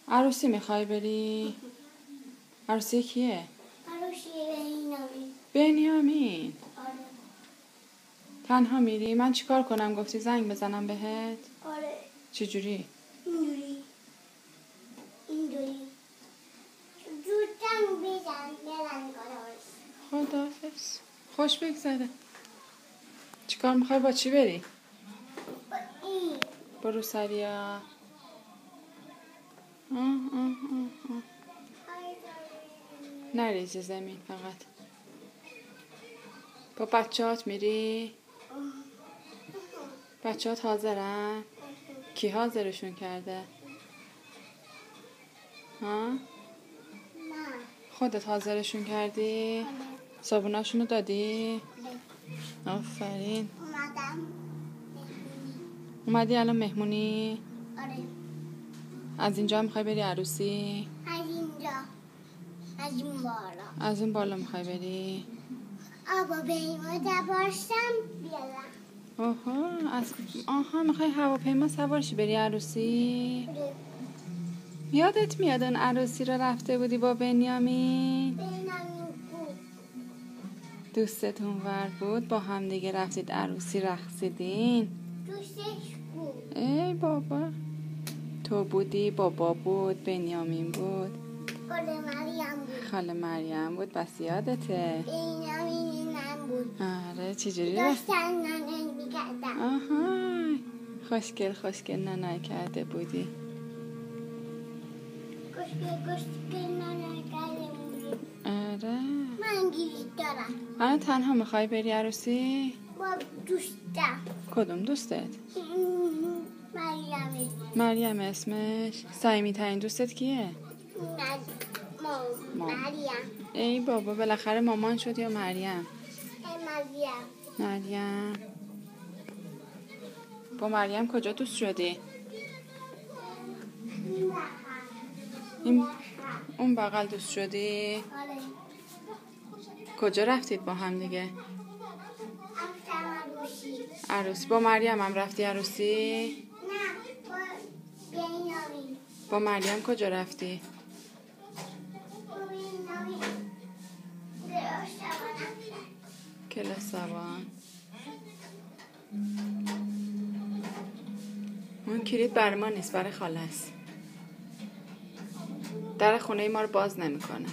عروسی میخوای بری؟ عروسی کیه؟ عروسی بنیامین. بنیامین. آره. تنها میری؟ من چیکار کنم؟ گفتی زنگ بزنم بهت؟ آره. چجوری؟ اینجوری زودتر بزن خداحافظ. خوش بگذره. چیکار میخوای؟ با چی بری؟ با این. برو سریا. نریزی زمین فقط. با بچه‌هات میری؟ بچه‌هات حاضرن؟ کی حاضرشون کرده؟ ها؟ نه. خودت حاضرشون کردی؟ صابوناشونو دادی؟ آفرین. اومدی الان مهمونی؟ آره. از اینجا میخوای بری عروسی؟ از اینجا. از این بالا. از اون بالا میخوای بری؟ آبا پیما باشم بیارم. آها میخوای هواپیما سوار شی بری عروسی؟ یادت میاد اون عروسی رو رفته بودی با بنیامین؟ دوستت اونور بود، با هم دیگه رفتید عروسی رقصیدین؟ دوستش بود. ای بابا. تو بودی، بابا بود، بنیامین بود، خاله مریم بود. بس یادته؟ بنیامین من بود. آره. چجوری داشتن نانه میکردم. آها خوشگل نانه کرده بودی. خوشگل نانه کرده بودی. آره. من گیری دارم. الان تنها میخوای بری عروسی؟ با دوستم. کدوم دوستت؟ مریم مریم صمیمی ترین دوستت کیه؟ مریم. ای بابا بالاخره مامان شد یا مریم؟ مریم. با مریم کجا دوست شدی؟ اون بغل دوست شدی؟ کجا رفتید با هم دیگه؟ عروسی. با مریم هم رفتی عروسی؟ نه با بنیامین. با مریم کجا رفتی؟ کلاس زبان. اون کلید برای ما نیست، برای خاله است. در خونه ما رو باز نمیکنه.